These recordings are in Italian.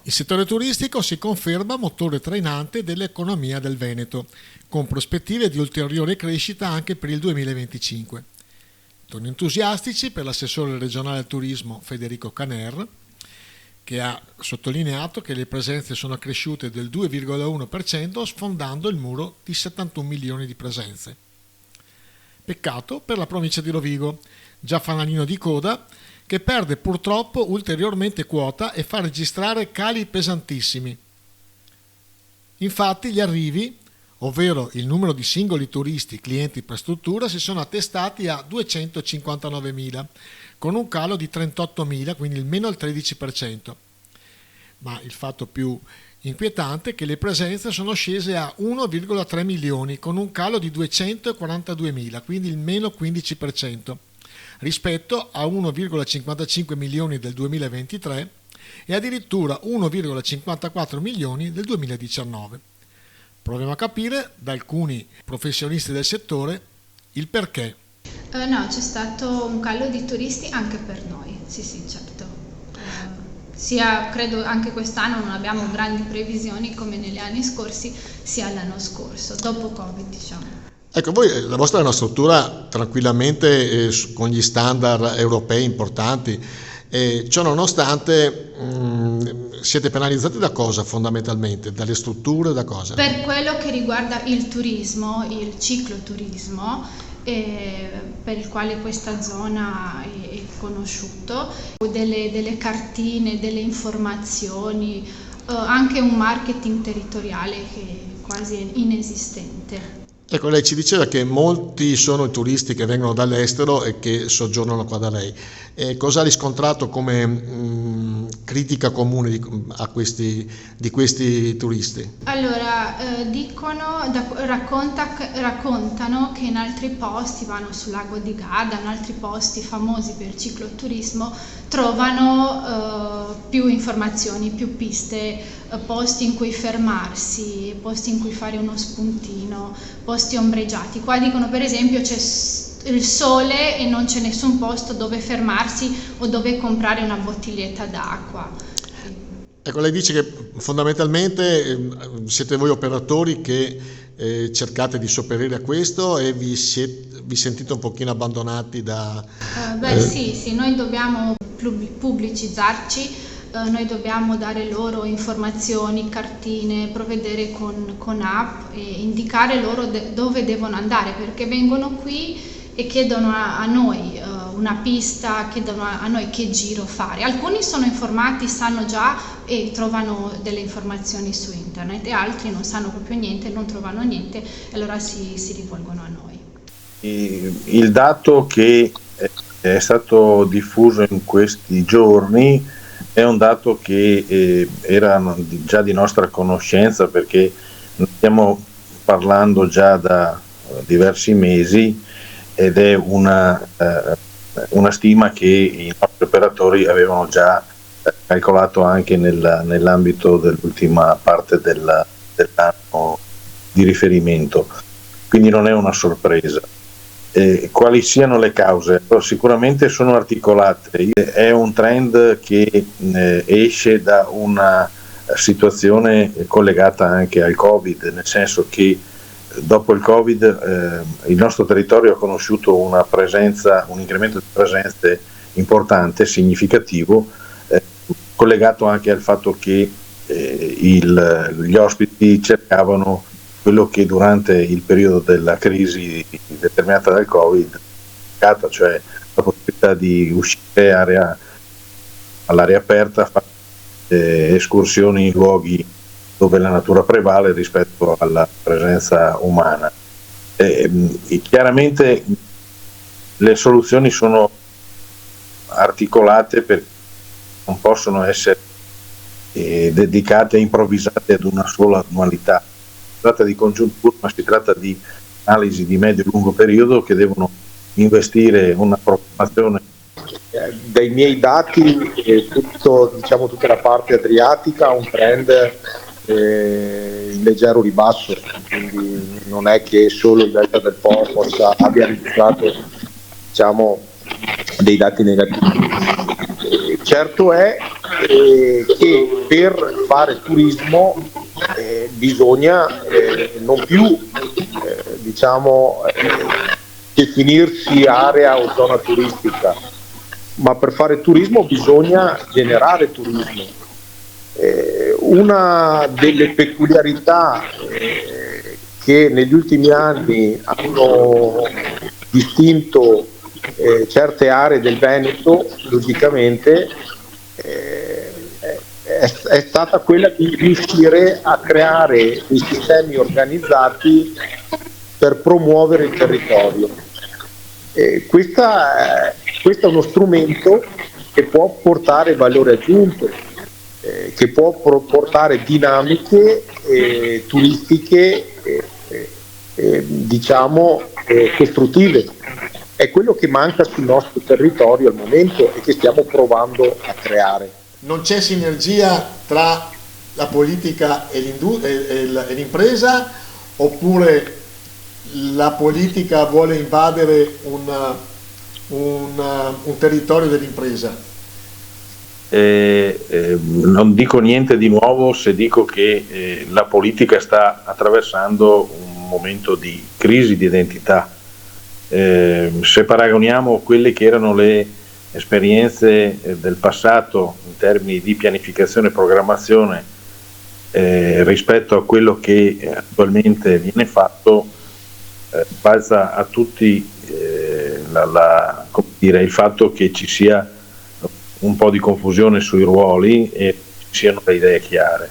Il settore turistico si conferma motore trainante dell'economia del Veneto, con prospettive di ulteriore crescita anche per il 2025. Sono entusiastici per l'assessore regionale al turismo Federico Caner, che ha sottolineato che le presenze sono cresciute del 2,1%, sfondando il muro di 71 milioni di presenze. Peccato per la provincia di Rovigo, già fanalino di coda, che perde purtroppo ulteriormente quota e fa registrare cali pesantissimi. Infatti gli arrivi, ovvero il numero di singoli turisti clienti per struttura, si sono attestati a 259.000, con un calo di 38.000, quindi il meno il 13%. Ma il fatto più inquietante è che le presenze sono scese a 1,3 milioni, con un calo di 242.000, quindi il meno 15%, rispetto a 1,55 milioni del 2023 e addirittura 1,54 milioni del 2019. Proviamo a capire da alcuni professionisti del settore il perché. No, c'è stato un calo di turisti anche per noi, sì, certo. Sia credo anche quest'anno non abbiamo grandi previsioni come negli anni scorsi, sia l'anno scorso, dopo Covid, diciamo. Ecco, voi, la vostra è una struttura tranquillamente con gli standard europei importanti, ciò nonostante siete penalizzati da cosa fondamentalmente? Dalle strutture, da cosa? Per quello che riguarda il turismo, il cicloturismo, per il quale questa zona è conosciuto, delle cartine, delle informazioni, anche un marketing territoriale che è quasi inesistente. Ecco, lei ci diceva che molti sono i turisti che vengono dall'estero e che soggiornano qua da lei. Cosa ha riscontrato come critica comune di questi turisti? Allora, raccontano che in altri posti, vanno sul lago di Garda, in altri posti famosi per il cicloturismo, trovano più informazioni, più piste, posti in cui fermarsi, posti in cui fare uno spuntino, posti ombreggiati. Qua dicono per esempio c'è il sole e non c'è nessun posto dove fermarsi o dove comprare una bottiglietta d'acqua. Ecco, lei dice che fondamentalmente siete voi operatori che cercate di sopperire a questo e vi sentite un pochino abbandonati da... Sì, noi dobbiamo pubblicizzarci. Noi dobbiamo dare loro informazioni, cartine, provvedere con app e indicare loro dove devono andare, perché vengono qui e chiedono a noi una pista, chiedono a noi che giro fare. Alcuni sono informati, sanno già e trovano delle informazioni su internet, e altri non sanno proprio niente, non trovano niente e allora si rivolgono a noi. Il dato che è stato diffuso in questi giorni è un dato che era già di nostra conoscenza, perché stiamo parlando già da diversi mesi ed è una stima che i nostri operatori avevano già calcolato anche nell'ambito dell'ultima parte dell'anno di riferimento, quindi non è una sorpresa. Quali siano le cause? Sicuramente sono articolate, è un trend che esce da una situazione collegata anche al Covid, nel senso che dopo il Covid il nostro territorio ha conosciuto un incremento di presenze importante, significativo, collegato anche al fatto che gli ospiti cercavano quello che durante il periodo della crisi determinata dal Covid, cioè la possibilità di uscire all'aria aperta, fare escursioni in luoghi dove la natura prevale rispetto alla presenza umana. Chiaramente le soluzioni sono articolate, perché non possono essere dedicate e improvvisate ad una sola annualità. Si tratta di congiuntura, ma si tratta di analisi di medio e lungo periodo che devono investire una programmazione. Dai miei dati tutta la parte adriatica ha un trend in leggero ribasso, quindi non è che solo il delta del Po abbia registrato dei dati negativi. Certo è che per fare turismo bisogna non più definirsi area o zona turistica, ma per fare turismo bisogna generare turismo. Una delle peculiarità che negli ultimi anni hanno distinto certe aree del Veneto, logicamente, è stata quella di riuscire a creare dei sistemi organizzati per promuovere il territorio. Questo è uno strumento che può portare valore aggiunto, che può portare dinamiche turistiche costruttive. È quello che manca sul nostro territorio al momento e che stiamo provando a creare. Non c'è sinergia tra la politica e l'impresa, oppure la politica vuole invadere un territorio dell'impresa? Non dico niente di nuovo se dico che la politica sta attraversando un momento di crisi di identità. Se paragoniamo quelle che erano le esperienze del passato in termini di pianificazione e programmazione rispetto a quello che attualmente viene fatto, balza a tutti il fatto che ci sia un po' di confusione sui ruoli e ci siano le idee chiare.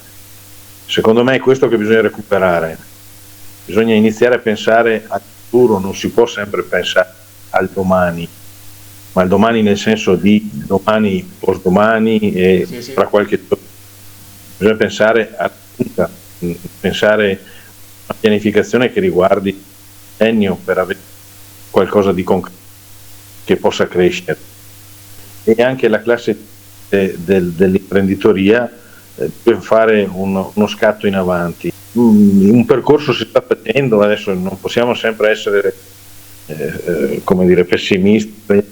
Secondo me è questo che bisogna recuperare. Bisogna iniziare a pensare al futuro, non si può sempre pensare al domani, ma al domani nel senso di domani, postdomani e tra qualche giorno. Bisogna pensare a pensare a una pianificazione che riguardi il decennio per avere qualcosa di concreto che possa crescere. E anche la classe dell'imprenditoria deve fare uno scatto in avanti. Un percorso si sta facendo, adesso non possiamo sempre essere pessimisti